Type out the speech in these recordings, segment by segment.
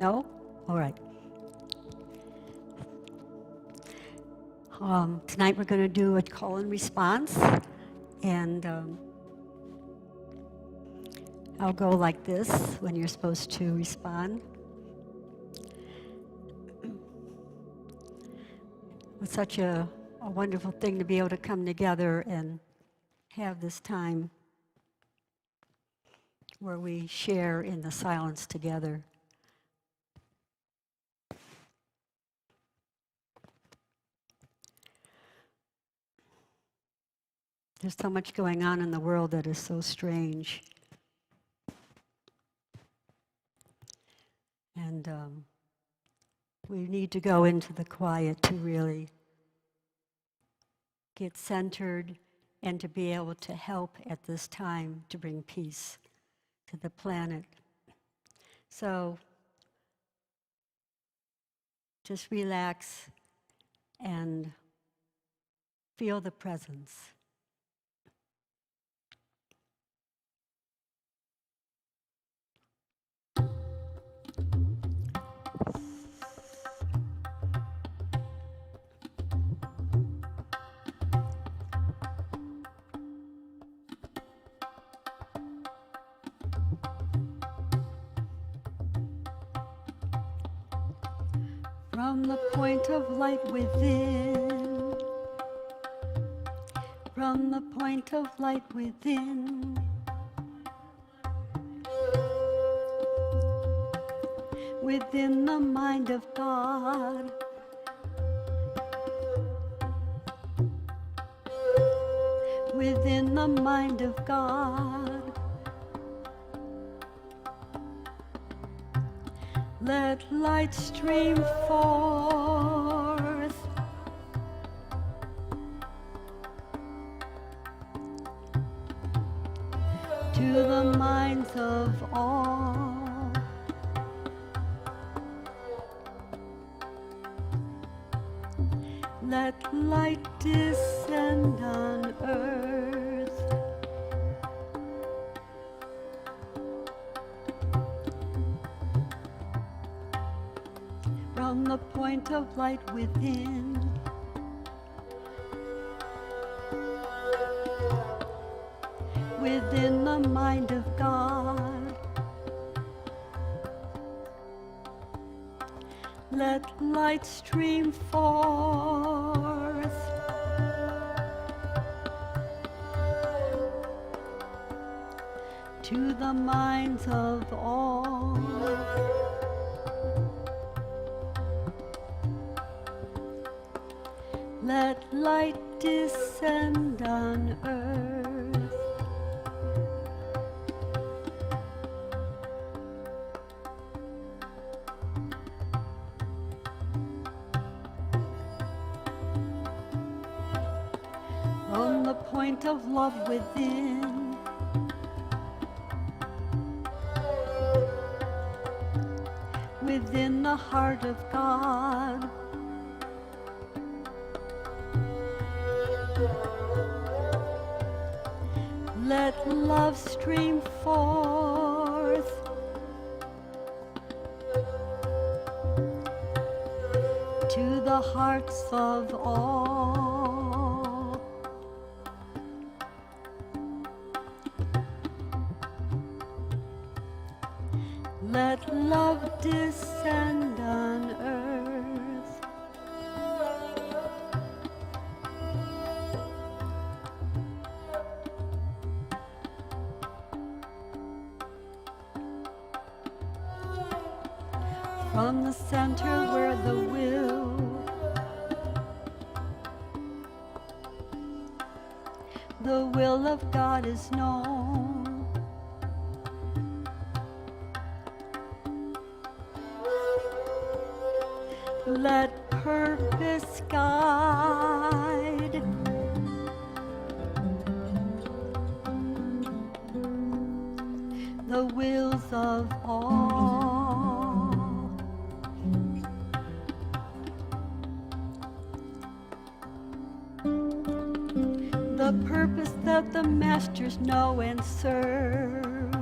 No? All right. Tonight we're going to do a call and response, and I'll go like this when you're supposed to respond. It's such a wonderful thing to be able to come together and have this time where we share in the silence together. There's so much going on in the world that is so strange. And we need to go into the quiet to really get centered and to be able to help at this time to bring peace to the planet. So just relax and feel the presence. From the point of light within, from the point of light within, within the mind of God, within the mind of God. Let light stream forth to the minds of all. Let light descend on earth. From the point of light within, within the mind of God, let light stream forth to the minds of all. Let light descend on earth. From the point of love within, within the heart of God, let love stream forth to the hearts of all. Let love descend on earth. From the center where the will of God is known, let purpose guide the wills of all. The purpose that the masters know and serve,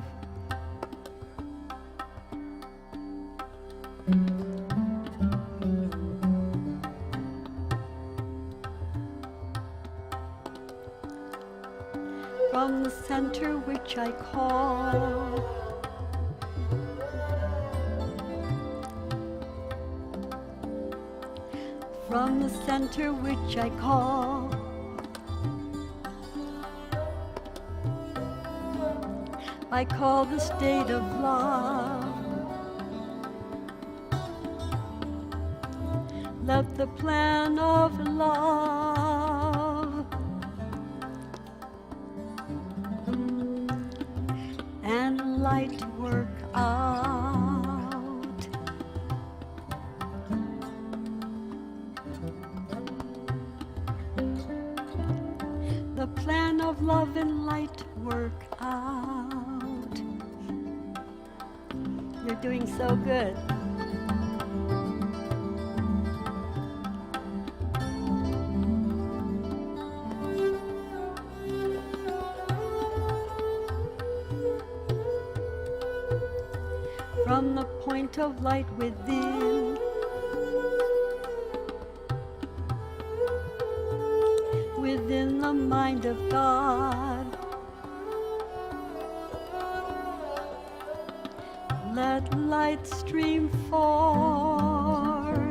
center which I call. From the center which I call. I call the state of love. Let the plan of love and light work out. The plan of love and light work out. You're doing so good. From the point of light within, within the mind of God, let light stream forth.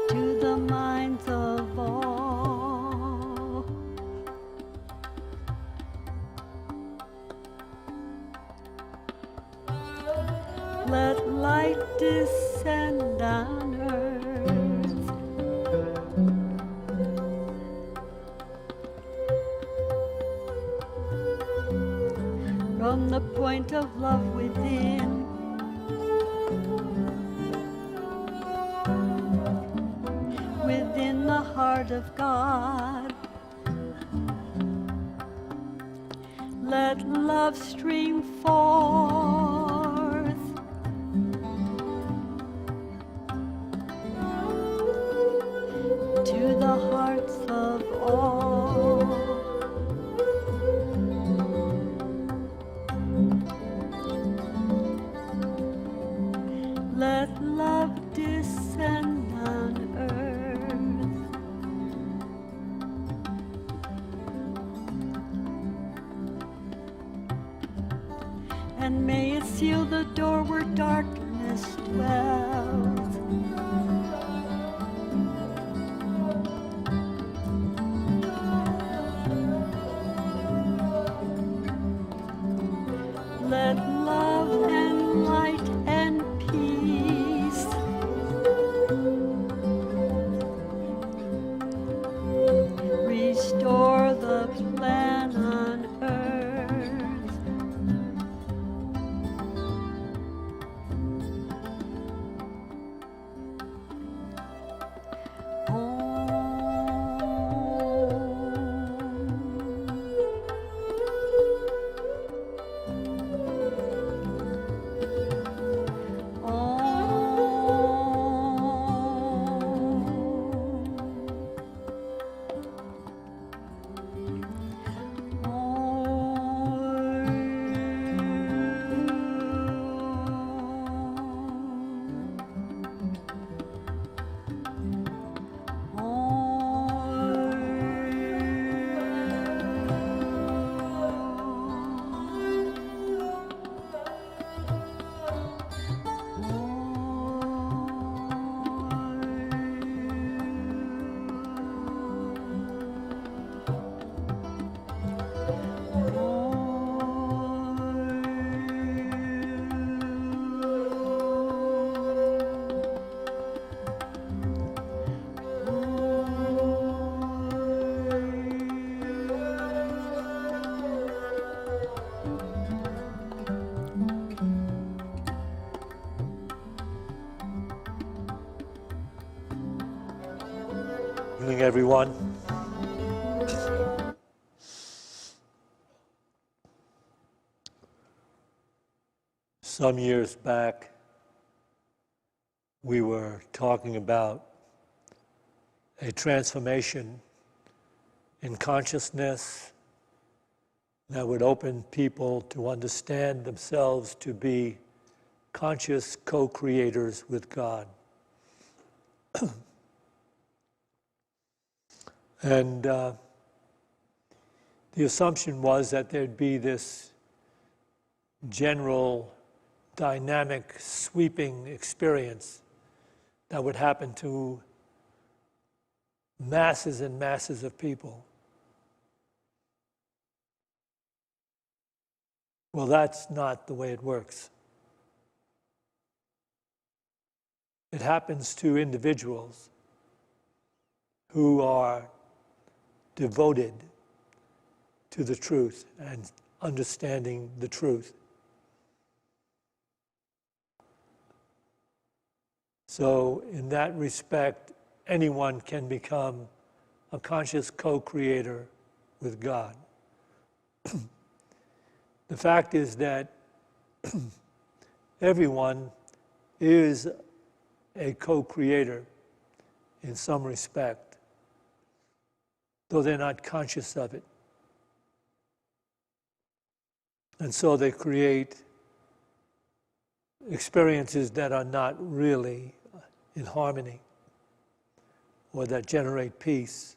To the minds of all. Let light descend on earth. From the point of love within, within the heart of God, let love stream forth. To the hearts of all. Let love descend on earth. And may it seal the door where darkness dwells. Let love and light and peace restore the plan on earth. Evening, everyone. Some years back, we were talking about a transformation in consciousness that would open people to understand themselves to be conscious co-creators with God. And the assumption was that there'd be this general, dynamic, sweeping experience that would happen to masses and masses of people. Well, that's not the way it works. It happens to individuals who are devoted to the truth and understanding the truth. So, in that respect, anyone can become a conscious co-creator with God. The fact is that everyone is a co-creator in some respect, though they're not conscious of it. And so they create experiences that are not really in harmony, or that generate peace,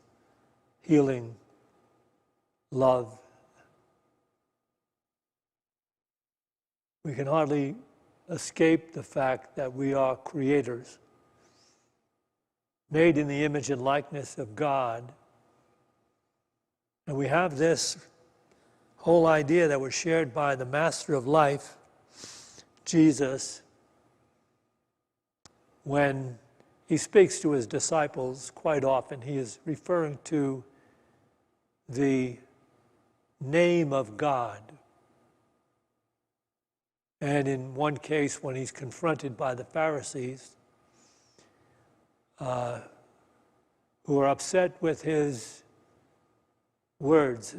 healing, love. We can hardly escape the fact that we are creators, made in the image and likeness of God. And we have this whole idea that was shared by the Master of Life, Jesus, when he speaks to his disciples quite often. He is referring to the name of God. And in one case, when he's confronted by the Pharisees, who are upset with his words,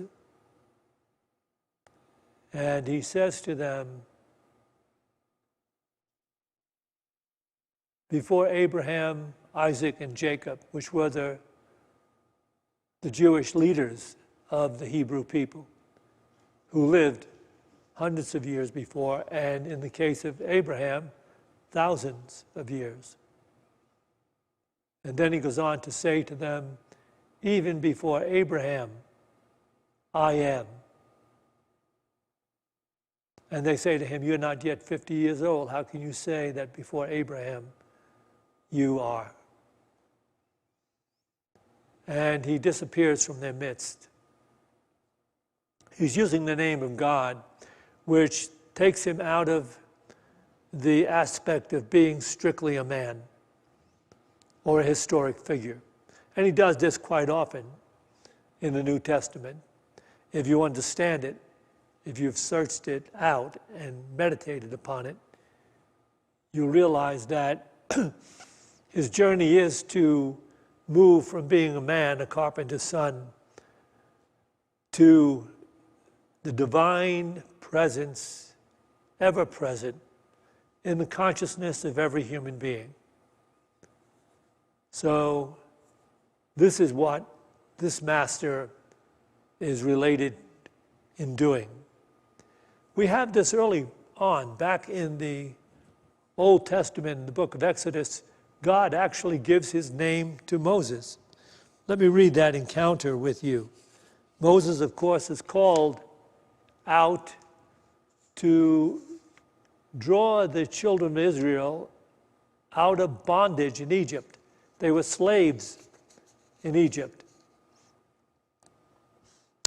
and he says to them, before Abraham, Isaac, and Jacob, which were the Jewish leaders of the Hebrew people, who lived hundreds of years before, and in the case of Abraham, thousands of years. And then he goes on to say to them, even before Abraham, I am. And they say to him, you're not yet 50 years old. How can you say that before Abraham you are? And he disappears from their midst. He's using the name of God, which takes him out of the aspect of being strictly a man or a historic figure. And he does this quite often in the New Testament. If you understand it, if you've searched it out and meditated upon it, you realize that his journey is to move from being a man, a carpenter's son, to the divine presence, ever present, in the consciousness of every human being. So this is what this master is related in doing. We have this early on, back in the Old Testament, in the book of Exodus. God actually gives his name to Moses. Let me read that encounter with you. Moses, of course, is called out to draw the children of Israel out of bondage in Egypt. They were slaves in Egypt.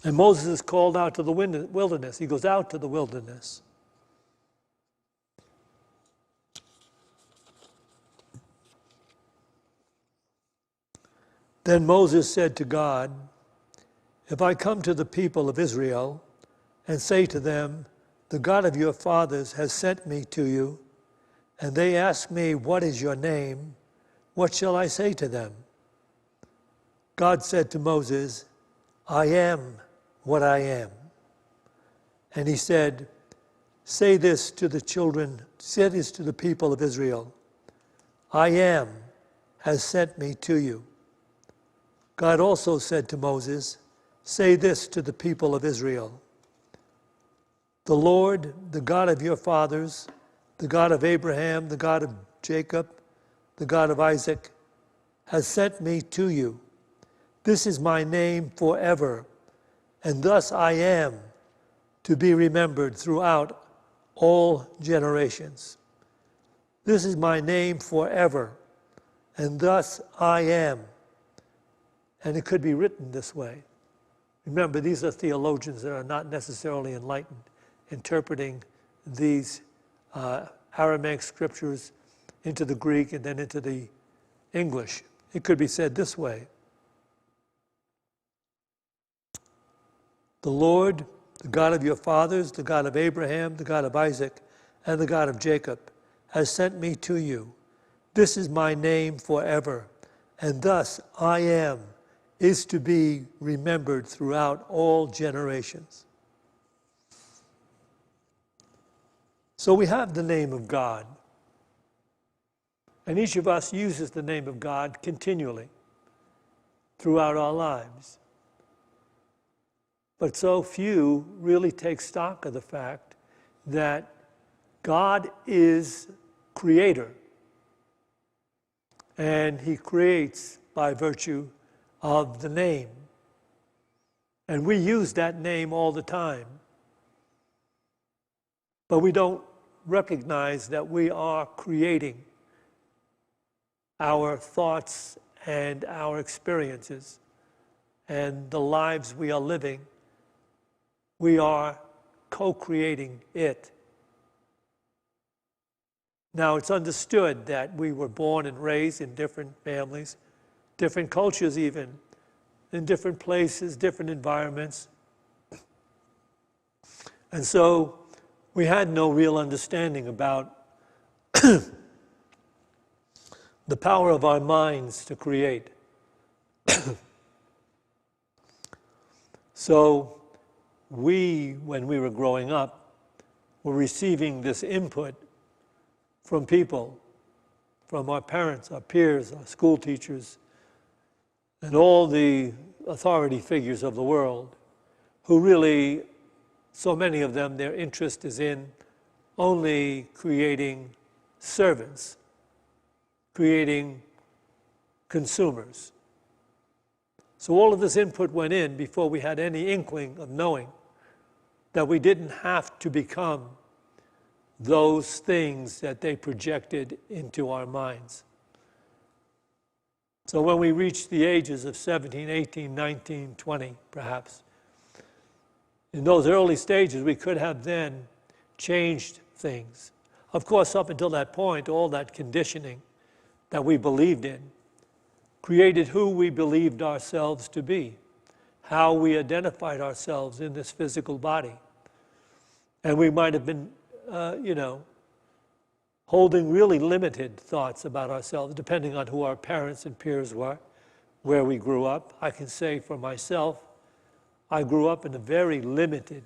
And Moses is called out to the wilderness. He goes out to the wilderness. Then Moses said to God, if I come to the people of Israel and say to them, the God of your fathers has sent me to you, and they ask me, what is your name? What shall I say to them? God said to Moses, I am what I am. And he said, say this to the people of Israel, I am has sent me to you. God also said to Moses, say this to the people of Israel, the Lord, the God of your fathers, the God of Abraham, the God of Jacob, the God of Isaac, has sent me to you. This is my name forever, and thus I am to be remembered throughout all generations. This is my name forever, and thus I am. And it could be written this way. Remember, these are theologians that are not necessarily enlightened, interpreting these Aramaic scriptures into the Greek and then into the English. It could be said this way. The Lord, the God of your fathers, the God of Abraham, the God of Isaac, and the God of Jacob, has sent me to you. This is my name forever, and thus I am is to be remembered throughout all generations. So we have the name of God, and each of us uses the name of God continually throughout our lives. But so few really take stock of the fact that God is creator, and he creates by virtue of the name. And we use that name all the time. But we don't recognize that we are creating our thoughts and our experiences and the lives we are living. We are co-creating it. Now, it's understood that we were born and raised in different families, different cultures even, in different places, different environments. And so we had no real understanding about the power of our minds to create. So we, when we were growing up, were receiving this input from people, from our parents, our peers, our school teachers, and all the authority figures of the world, who really, so many of them, their interest is in only creating servants, creating consumers. So all of this input went in before we had any inkling of knowing that we didn't have to become those things that they projected into our minds. So when we reached the ages of 17, 18, 19, 20, perhaps, in those early stages, we could have then changed things. Of course, up until that point, all that conditioning that we believed in created who we believed ourselves to be, how we identified ourselves in this physical body. And we might have been holding really limited thoughts about ourselves, depending on who our parents and peers were, where we grew up. I can say for myself, I grew up in a very limited,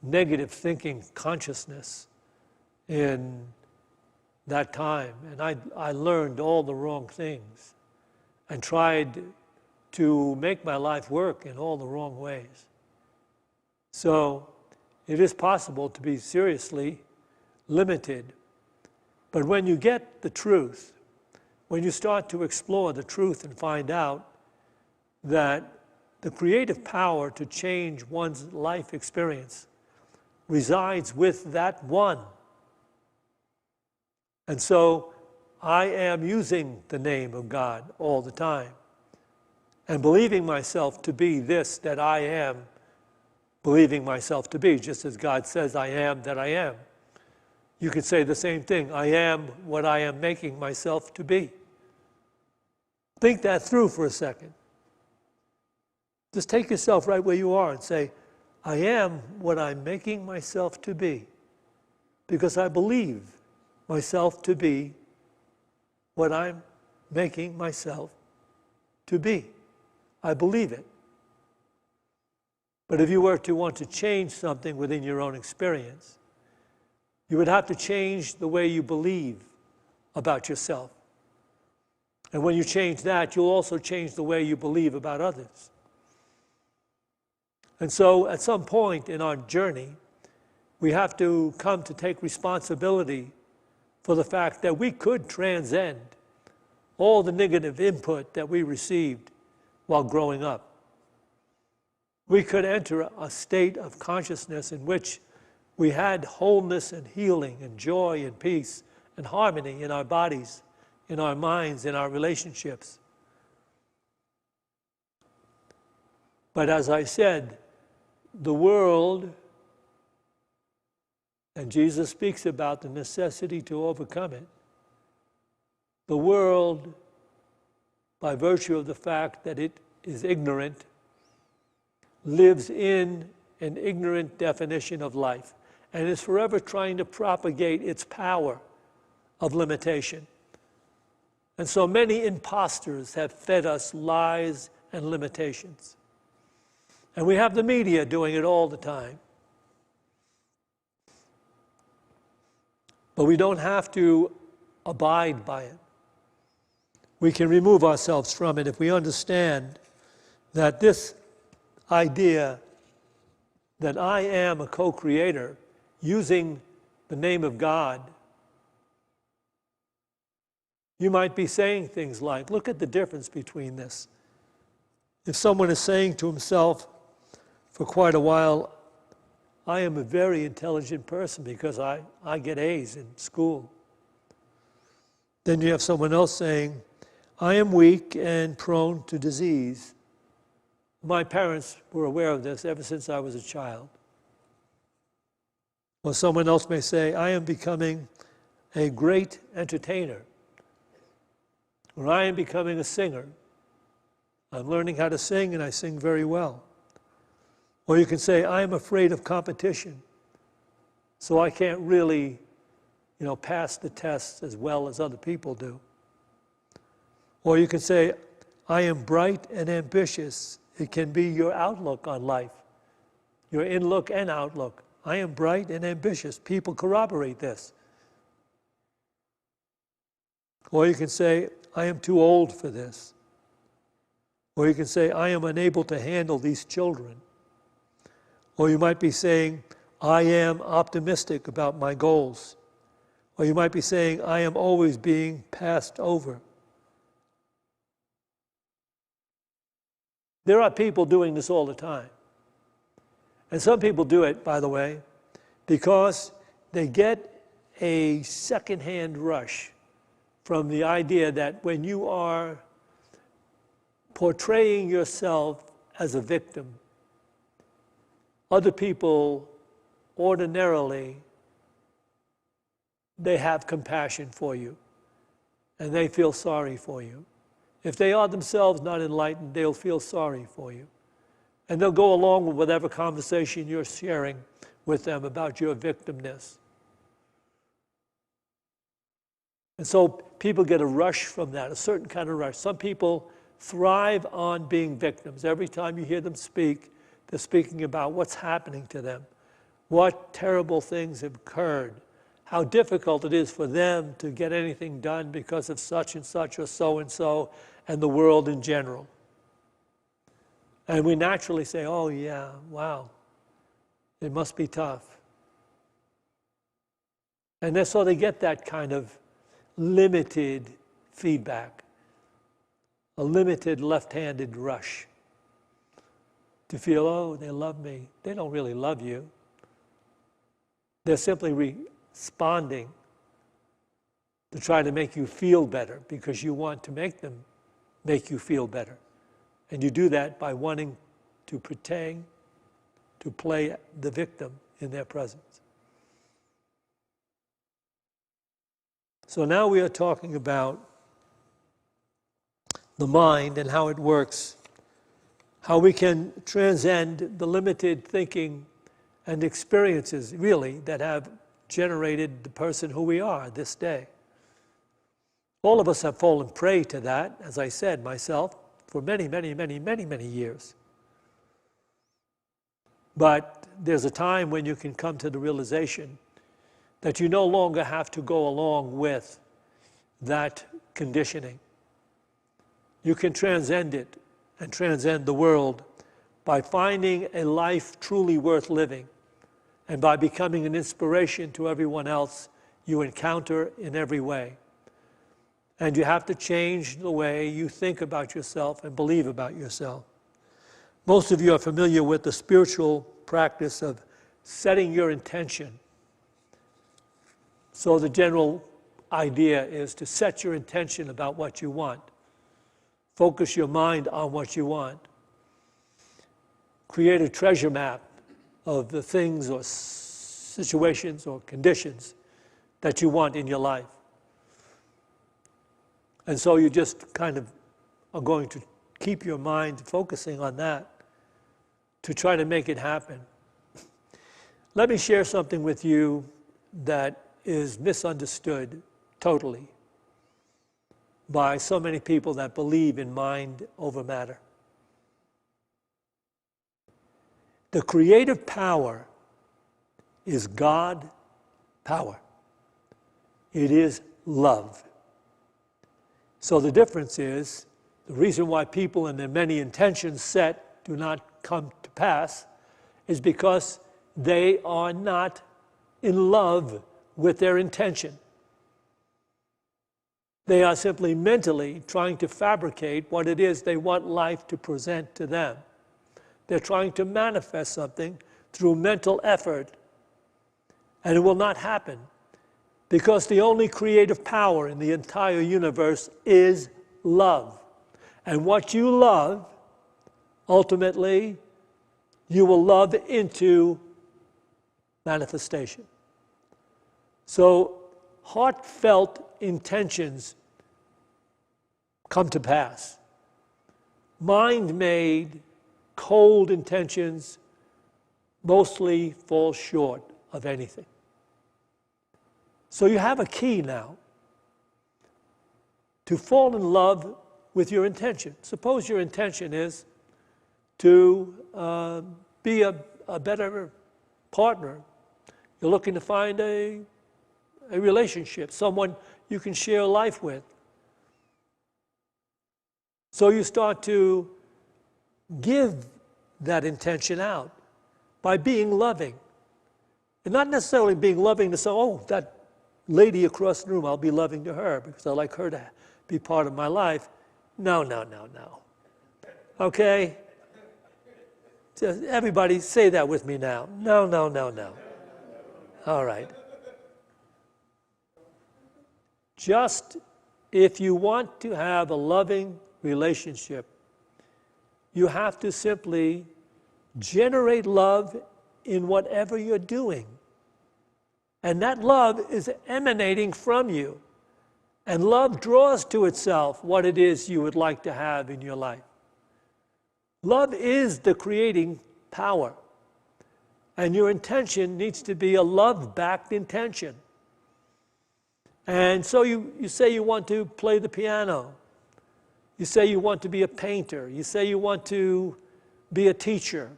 negative thinking consciousness in that time. And I learned all the wrong things and tried to make my life work in all the wrong ways. So it is possible to be seriously limited. But when you get the truth, when you start to explore the truth and find out that the creative power to change one's life experience resides with that one. And so I am using the name of God all the time and believing myself to be this that I am believing myself to be, just as God says I am that I am. You could say the same thing. I am what I am making myself to be. Think that through for a second. Just take yourself right where you are and say, I am what I'm making myself to be, because I believe myself to be what I'm making myself to be. I believe it. But if you were to want to change something within your own experience, you would have to change the way you believe about yourself. And when you change that, you'll also change the way you believe about others. And so at some point in our journey, we have to come to take responsibility for the fact that we could transcend all the negative input that we received while growing up. We could enter a state of consciousness in which we had wholeness and healing and joy and peace and harmony in our bodies, in our minds, in our relationships. But as I said, the world, and Jesus speaks about the necessity to overcome it, the world, by virtue of the fact that it is ignorant, lives in an ignorant definition of life and is forever trying to propagate its power of limitation. And so many imposters have fed us lies and limitations. And we have the media doing it all the time. But we don't have to abide by it. We can remove ourselves from it if we understand that this idea that I am a co-creator using the name of God. You might be saying things like, look at the difference between this. If someone is saying to himself for quite a while, I am a very intelligent person because I get A's in school. Then you have someone else saying, I am weak and prone to disease. My parents were aware of this ever since I was a child. Or someone else may say, I am becoming a great entertainer. Or I am becoming a singer. I'm learning how to sing and I sing very well. Or you can say, I am afraid of competition. So I can't really, pass the tests as well as other people do. Or you can say, I am bright and ambitious. It can be your outlook on life, your in-look and outlook. I am bright and ambitious. People corroborate this. Or you can say, I am too old for this. Or you can say, I am unable to handle these children. Or you might be saying, I am optimistic about my goals. Or you might be saying, I am always being passed over. There are people doing this all the time. And some people do it, by the way, because they get a secondhand rush from the idea that when you are portraying yourself as a victim, other people ordinarily, they have compassion for you and they feel sorry for you. If they are themselves not enlightened, they'll feel sorry for you. And they'll go along with whatever conversation you're sharing with them about your victimness. And so people get a rush from that, a certain kind of rush. Some people thrive on being victims. Every time you hear them speak, they're speaking about what's happening to them, what terrible things have occurred, how difficult it is for them to get anything done because of such and such or so, and the world in general. And we naturally say, oh yeah, wow, it must be tough. And so they get that kind of limited feedback, a limited left-handed rush to feel, oh, they love me. They don't really love you. They're simply responding to try to make you feel better because you want to make them make you feel better. And you do that by wanting to pretend, to play the victim in their presence. So now we are talking about the mind and how it works, how we can transcend the limited thinking and experiences, really, that have generated the person who we are this day. All of us have fallen prey to that, as I said, myself, for many, many, many, many, many years. But there's a time when you can come to the realization that you no longer have to go along with that conditioning. You can transcend it and transcend the world by finding a life truly worth living and by becoming an inspiration to everyone else you encounter in every way. And you have to change the way you think about yourself and believe about yourself. Most of you are familiar with the spiritual practice of setting your intention. So the general idea is to set your intention about what you want. Focus your mind on what you want. Create a treasure map of the things or situations or conditions that you want in your life. And so you just kind of are going to keep your mind focusing on that to try to make it happen. Let me share something with you that is misunderstood totally by so many people that believe in mind over matter. The creative power is God power. It is love. So the difference is, the reason why people and their many intentions set do not come to pass is because they are not in love with their intention. They are simply mentally trying to fabricate what it is they want life to present to them. They're trying to manifest something through mental effort, and it will not happen because the only creative power in the entire universe is love. And what you love, ultimately, you will love into manifestation. So heartfelt intentions come to pass. Mind-made, cold intentions mostly fall short of anything. So you have a key now to fall in love with your intention. Suppose your intention is to be a better partner. You're looking to find a relationship, someone you can share life with. So you start to give that intention out by being loving. And not necessarily being loving to say, oh, that lady across the room, I'll be loving to her because I like her to be part of my life. No. Okay? Just everybody say that with me now. No. All right. Just if you want to have a loving relationship, you have to simply generate love in whatever you're doing. And that love is emanating from you. And love draws to itself what it is you would like to have in your life. Love is the creating power. And your intention needs to be a love-backed intention. And so you say you want to play the piano. You say you want to be a painter. You say you want to be a teacher.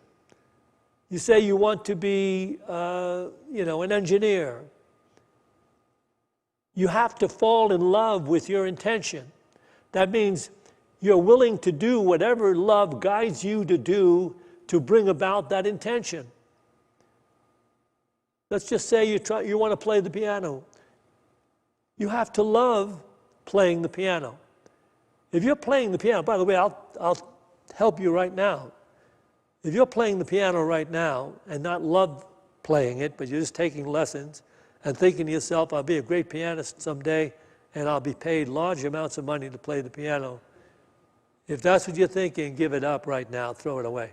You say you want to be, an engineer. You have to fall in love with your intention. That means you're willing to do whatever love guides you to do to bring about that intention. Let's just say you want to play the piano. You have to love playing the piano. If you're playing the piano, by the way, I'll help you right now. If you're playing the piano right now and not love playing it, but you're just taking lessons and thinking to yourself, I'll be a great pianist someday and I'll be paid large amounts of money to play the piano. If that's what you're thinking, give it up right now, throw it away.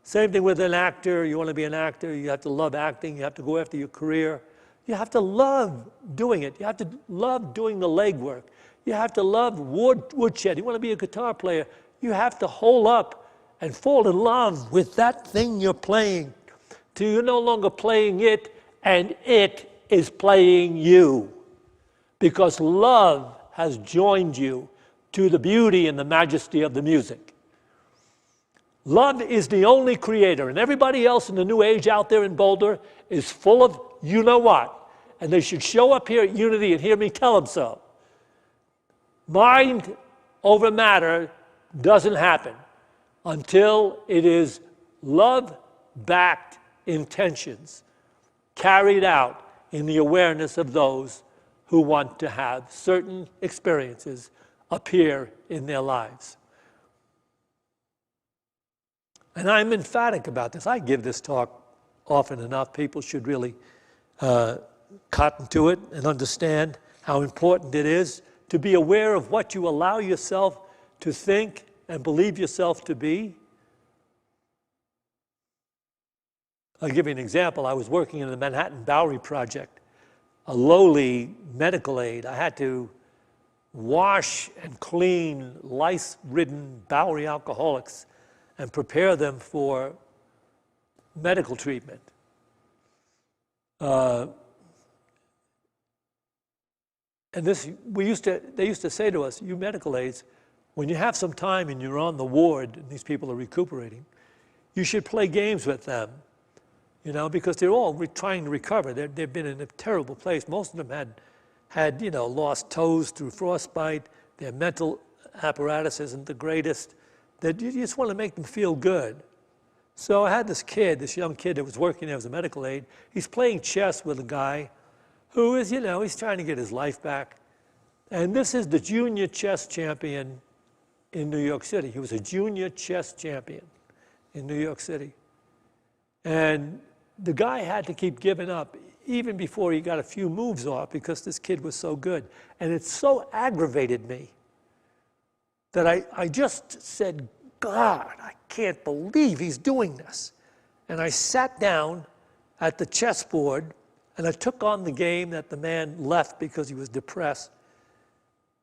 Same thing with an actor. You want to be an actor, you have to love acting, you have to go after your career. You have to love doing it. You have to love doing the legwork. You have to love woodshed. You want to be a guitar player. You have to hole up and fall in love with that thing you're playing till you're no longer playing it and it is playing you. Because love has joined you to the beauty and the majesty of the music. Love is the only creator, and everybody else in the new age out there in Boulder is full of you know what. And they should show up here at Unity and hear me tell them so. Mind over matter doesn't happen until it is love-backed intentions carried out in the awareness of those who want to have certain experiences appear in their lives. And I'm emphatic about this. I give this talk often enough. People should really cotton to it and understand how important it is to be aware of what you allow yourself to think and believe yourself to be. I'll give you an example. I was working in the Manhattan Bowery Project, a lowly medical aide. I had to wash and clean lice-ridden Bowery alcoholics and prepare them for medical treatment. And this, they used to say to us, you medical aides, when you have some time and you're on the ward and these people are recuperating, you should play games with them, you know, because they're all trying to recover. They've been in a terrible place. Most of them had lost toes through frostbite. Their mental apparatus isn't the greatest. That you just want to make them feel good. So I had this young kid that was working there as a medical aide. He's playing chess with a guy who is, he's trying to get his life back. And this is the junior chess champion in New York City. He was a junior chess champion in New York City. And the guy had to keep giving up even before he got a few moves off because this kid was so good. And it so aggravated me that I just said, God, I can't believe he's doing this. And I sat down at the chessboard and I took on the game that the man left because he was depressed.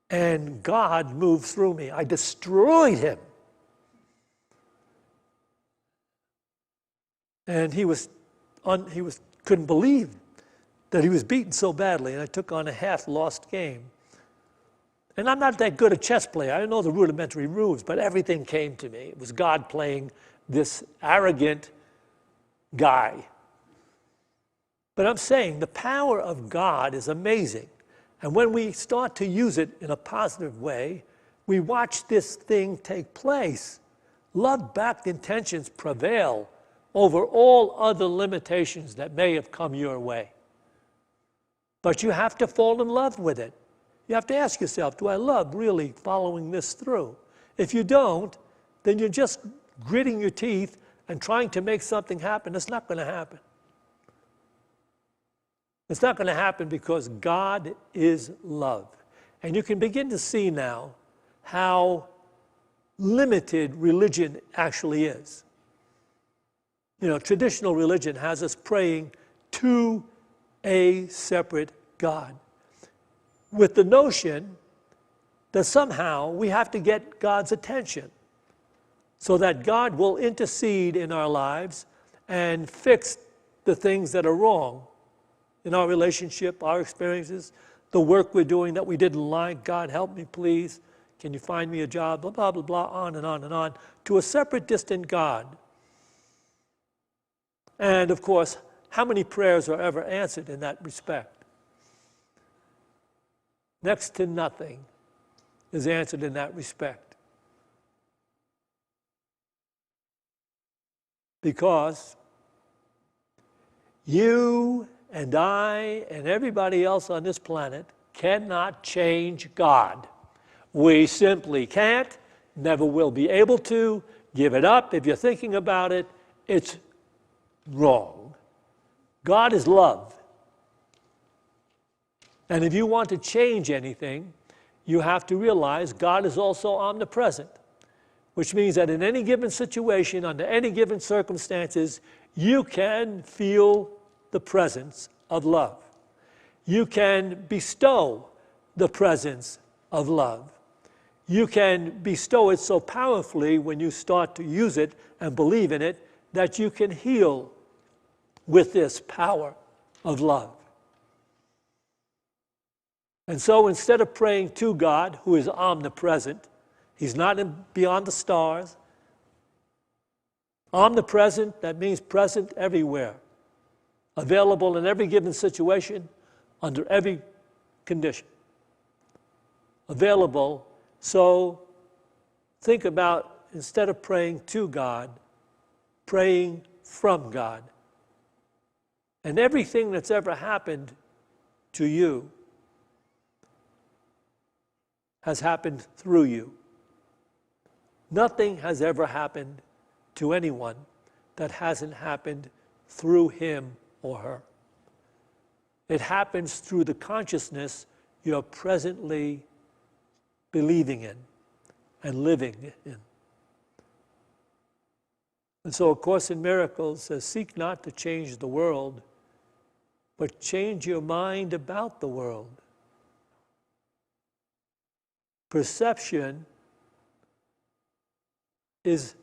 And God moved through me. I destroyed him. And he couldn't believe that he was beaten so badly. And I took on a half-lost game. And I'm not that good a chess player. I know the rudimentary moves, but everything came to me. It was God playing this arrogant guy. But I'm saying the power of God is amazing. And when we start to use it in a positive way, we watch this thing take place. Love-backed intentions prevail over all other limitations that may have come your way. But you have to fall in love with it. You have to ask yourself, do I love really following this through? If you don't, then you're just gritting your teeth and trying to make something happen. It's not going to happen. It's not going to happen because God is love. And you can begin to see now how limited religion actually is. Traditional religion has us praying to a separate God, with the notion that somehow we have to get God's attention so that God will intercede in our lives and fix the things that are wrong in our relationship, our experiences, the work we're doing that we didn't like. God, help me, please. Can you find me a job? Blah, blah, blah, blah, on and on and on, to a separate, distant God. And, of course, how many prayers are ever answered in that respect? Next to nothing is answered in that respect. Because you and I and everybody else on this planet cannot change God. We simply can't, never will be able to. Give it up. If you're thinking about it, it's wrong. God is love. And if you want to change anything, you have to realize God is also omnipresent, which means that in any given situation, under any given circumstances, you can feel the presence of love. You can bestow the presence of love. You can bestow it so powerfully when you start to use it and believe in it that you can heal with this power of love. And so instead of praying to God, who is omnipresent, he's not beyond the stars. Omnipresent, that means present everywhere. Available in every given situation, under every condition. Available, so think about, instead of praying to God, praying from God. And everything that's ever happened to you has happened through you. Nothing has ever happened to anyone that hasn't happened through him or her. It happens through the consciousness you're presently believing in and living in. And so A Course in Miracles says, seek not to change the world, but change your mind about the world. Perception is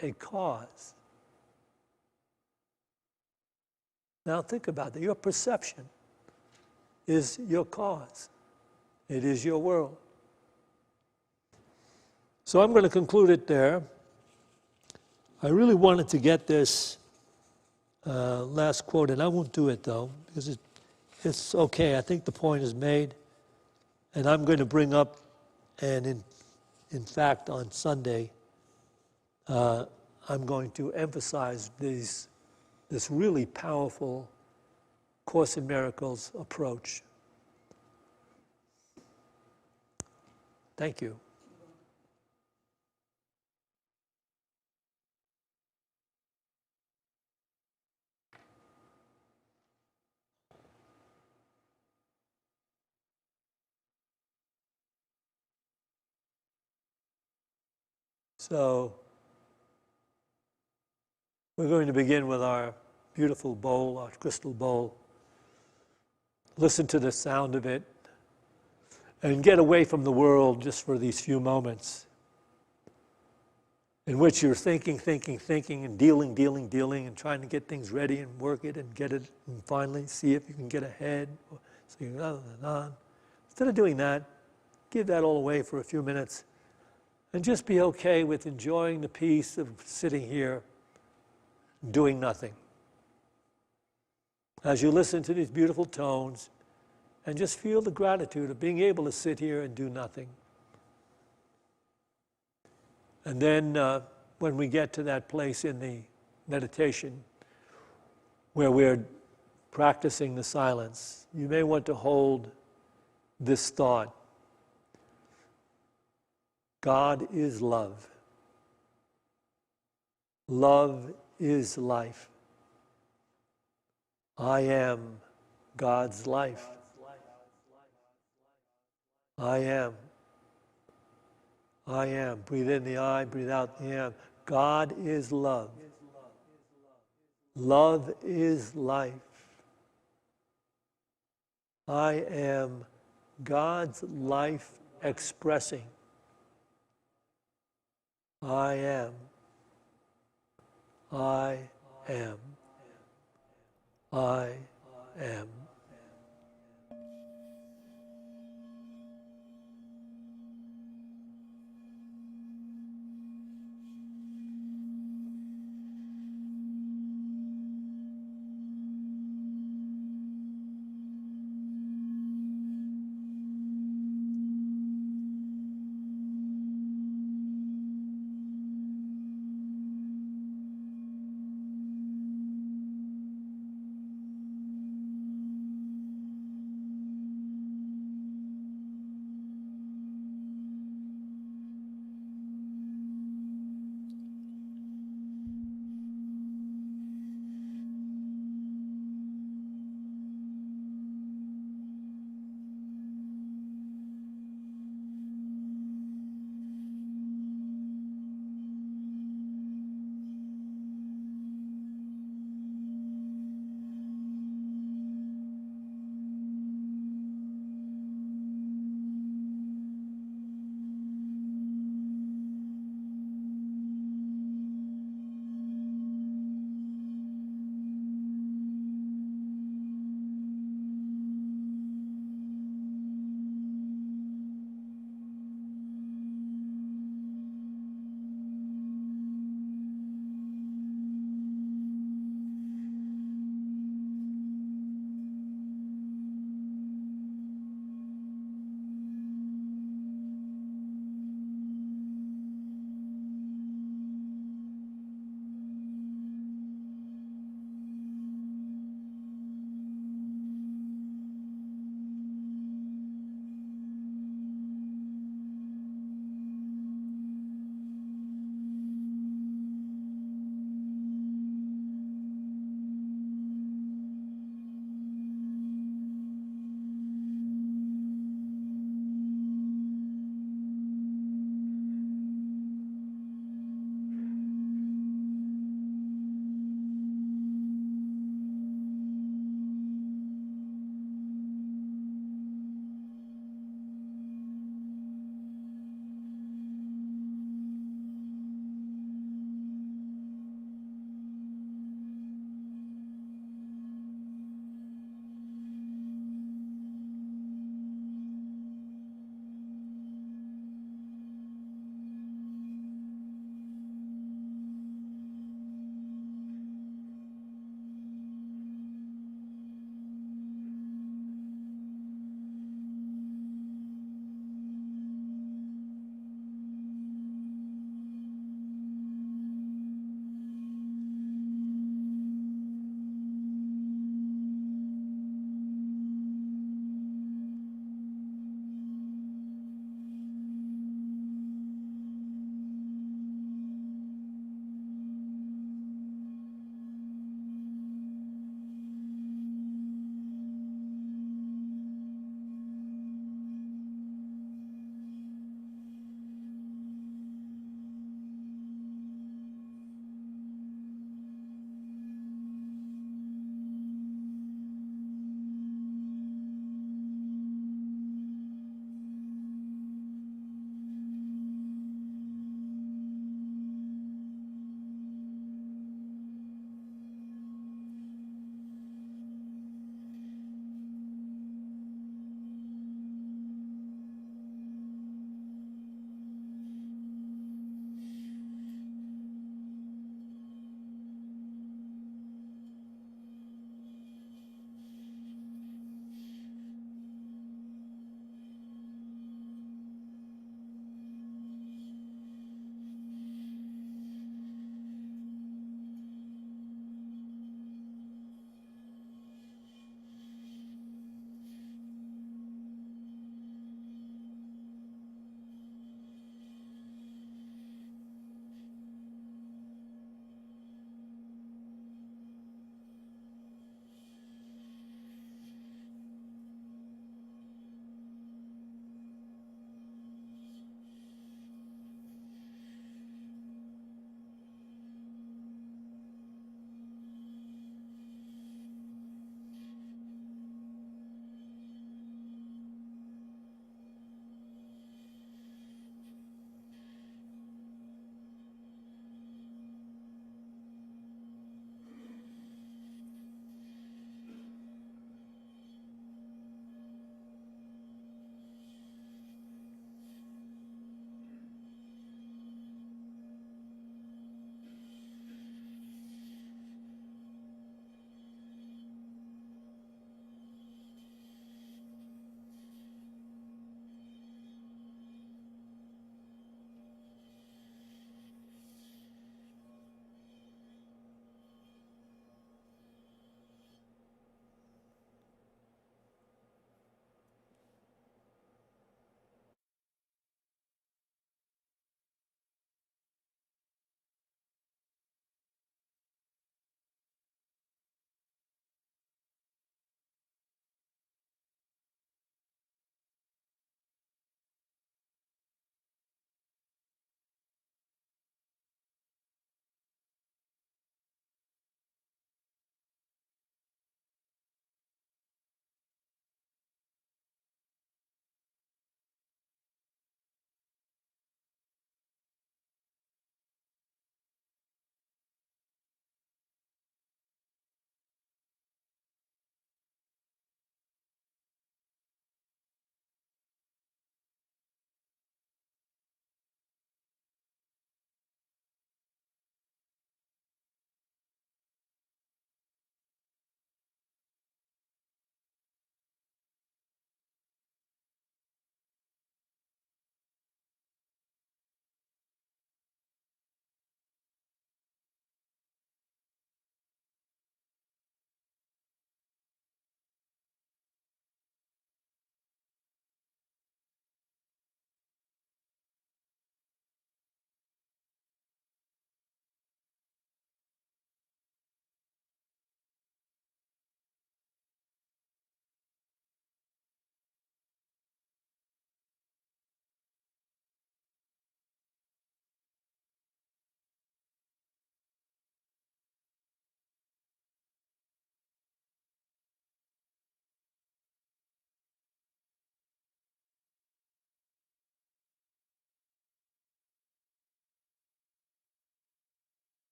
a cause. Now think about that. Your perception is your cause. It is your world. So I'm going to conclude it there. I really wanted to get this last quote, and I won't do it though, because it's okay. I think the point is made. And I'm going to bring up, and in fact on Sunday, I'm going to emphasize this really powerful Course in Miracles approach. Thank you. So, we're going to begin with our beautiful bowl, our crystal bowl. Listen to the sound of it and get away from the world just for these few moments in which you're thinking, and dealing, and trying to get things ready and work it and get it, and finally see if you can get ahead. So you're on. Instead of doing that, give that all away for a few minutes and just be okay with enjoying the peace of sitting here doing nothing. As you listen to these beautiful tones, and just feel the gratitude of being able to sit here and do nothing. And then when we get to that place in the meditation where we're practicing the silence, you may want to hold this thought. God is love. Love is life. I am God's life. I am. I am. Breathe in the I, breathe out the am. God is love. Love is life. I am God's life expressing. I am. I am. I am.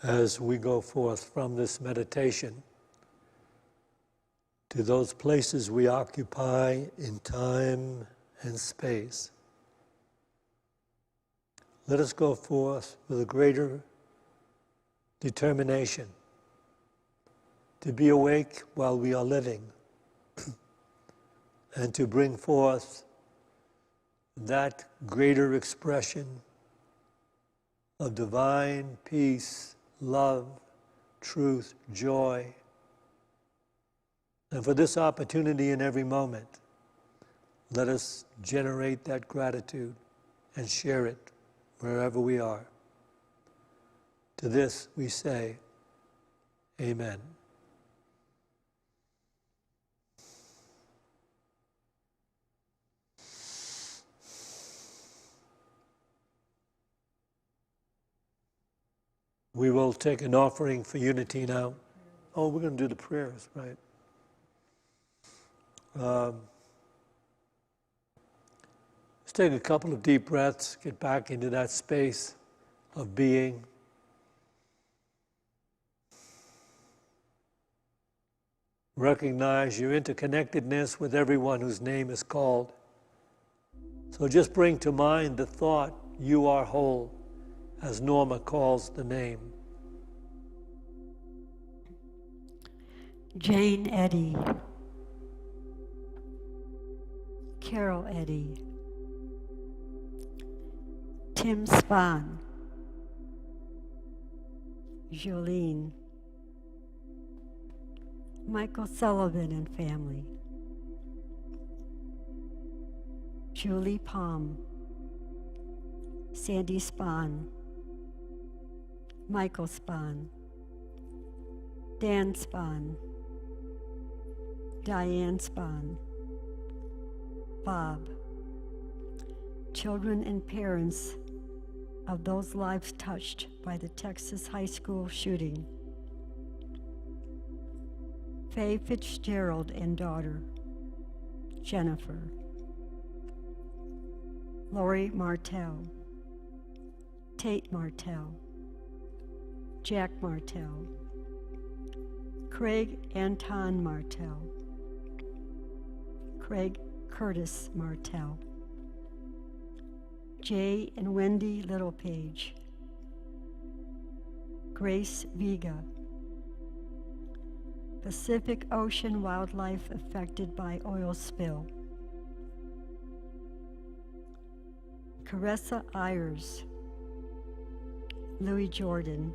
As we go forth from this meditation to those places we occupy in time and space, let us go forth with a greater determination to be awake while we are living and to bring forth that greater expression of divine peace, love, truth, joy. And for this opportunity in every moment, let us generate that gratitude and share it wherever we are. To this we say, Amen. We will take an offering for unity now. Oh, we're going to do the prayers, right? Let's take a couple of deep breaths, get back into that space of being. Recognize your interconnectedness with everyone whose name is called. So just bring to mind the thought, you are whole, as Norma calls the name. Jane Eddy, Carol Eddy, Tim Spahn, Jolene, Michael Sullivan and family, Julie Palm, Sandy Spahn, Michael Spahn, Dan Spahn, Diane Spahn, Bob, children and parents of those lives touched by the Texas high school shooting, Faye Fitzgerald and daughter, Jennifer, Lori Martell, Tate Martell, Jack Martell, Craig Anton Martell, Craig Curtis Martell, Jay and Wendy Littlepage, Grace Vega, Pacific Ocean wildlife affected by oil spill, Caressa Ayers, Louis Jordan,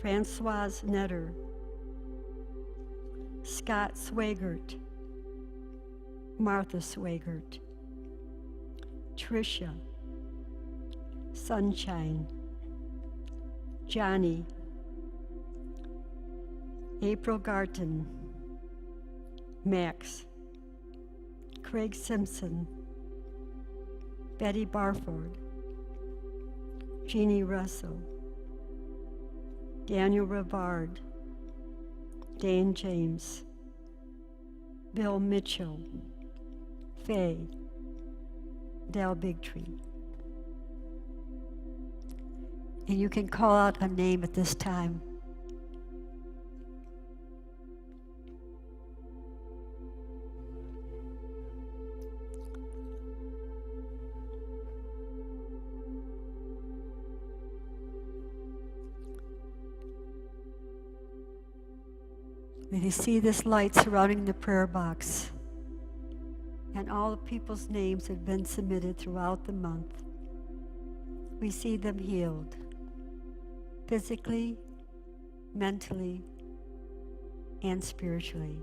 Francoise Netter, Scott Swagert, Martha Swagert, Tricia, Sunshine, Johnny, April Garton, Max, Craig Simpson, Betty Barford, Jeannie Russell, Daniel Rivard, Dane James, Bill Mitchell, Faye, Dal Bigtree. And you can call out a name at this time. May you see this light surrounding the prayer box, and all the people's names have been submitted throughout the month. We see them healed, physically, mentally, and spiritually.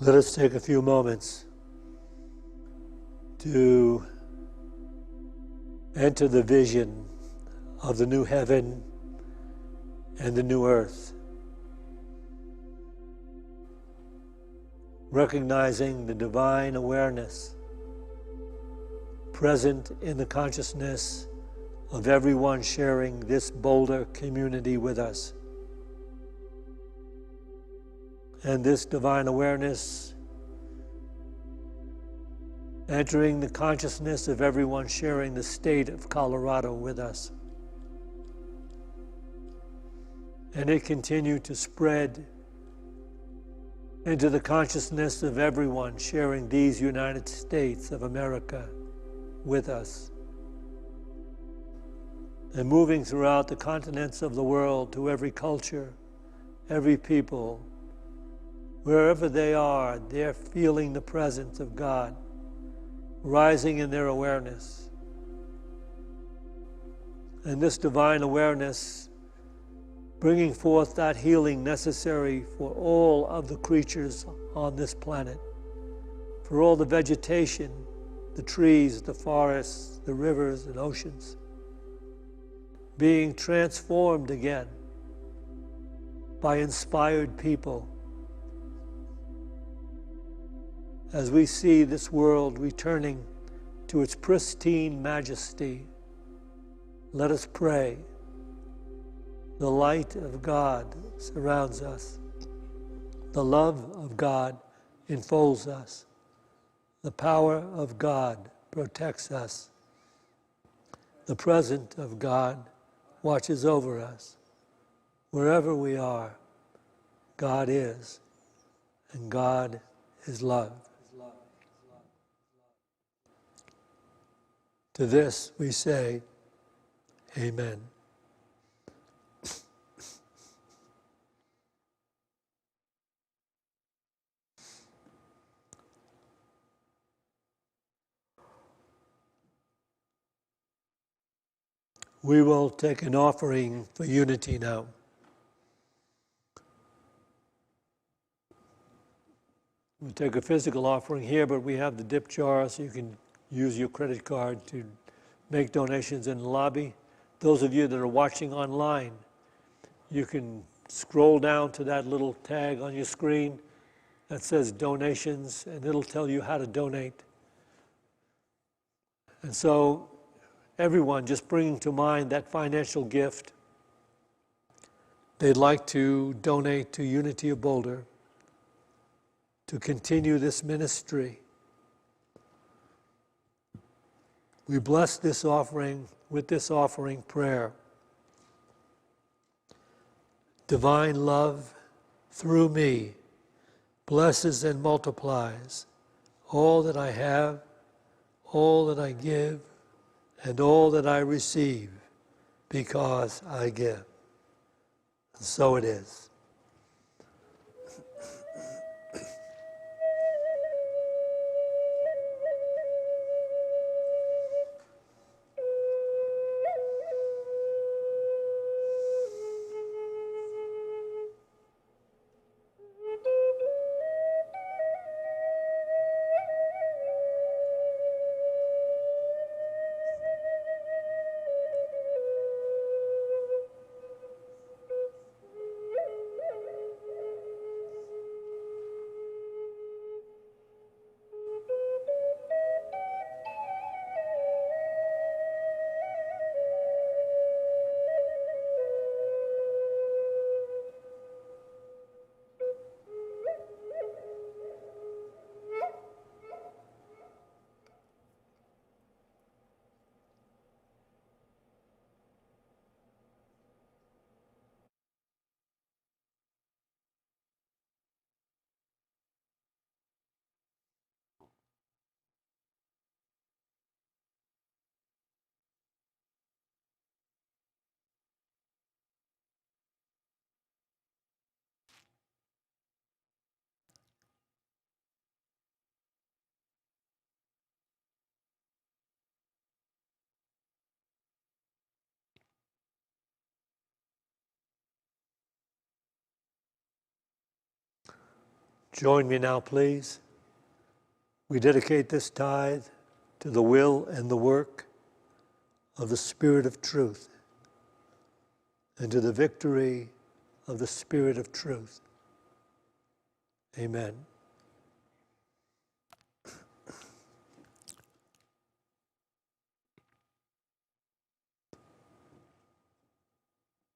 Let us take a few moments to enter the vision of the new heaven and the new earth. recognizing the divine awareness present in the consciousness of everyone sharing this Boulder community with us. And this divine awareness entering the consciousness of everyone sharing the state of Colorado with us. And it continued to spread into the consciousness of everyone sharing these United States of America with us. And moving throughout the continents of the world to every culture, every people, wherever they are, they're feeling the presence of God, rising in their awareness. And this divine awareness bringing forth that healing necessary for all of the creatures on this planet, for all the vegetation, the trees, the forests, the rivers and oceans, being transformed again by inspired people. As we see this world returning to its pristine majesty, let us pray. The light of God surrounds us. The love of God enfolds us. The power of God protects us. The presence of God watches over us. Wherever we are, God is, and God is love. To this we say, Amen. We will take an offering for unity now. We'll take a physical offering here, but we have the dip jar, so you can use your credit card to make donations in the lobby. Those of you that are watching online, you can scroll down to that little tag on your screen that says donations, and it'll tell you how to donate. And so everyone just bringing to mind that financial gift they'd like to donate to Unity of Boulder to continue this ministry. We bless this offering with this offering prayer. Divine love through me blesses and multiplies all that I have, all that I give, and all that I receive, because I give. And so it is. Join me now, please. We dedicate this tithe to the will and the work of the Spirit of truth and to the victory of the Spirit of truth. Amen.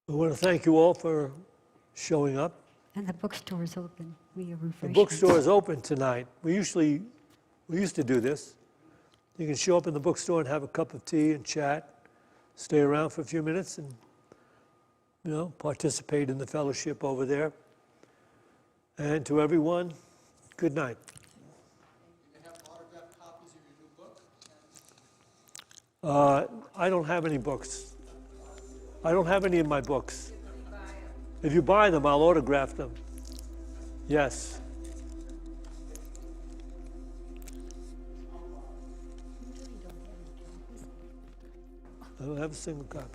I want to thank you all for showing up. And the bookstore is open. We have The refreshments. bookstore is open tonight. We used to do this. You can show up in the bookstore and have a cup of tea and chat, stay around for a few minutes and, participate in the fellowship over there. And to everyone, good night. You can have autographed copies of your new book. I don't have any books. I don't have any in my books. If you buy them, I'll autograph them. Yes. I don't have a single copy.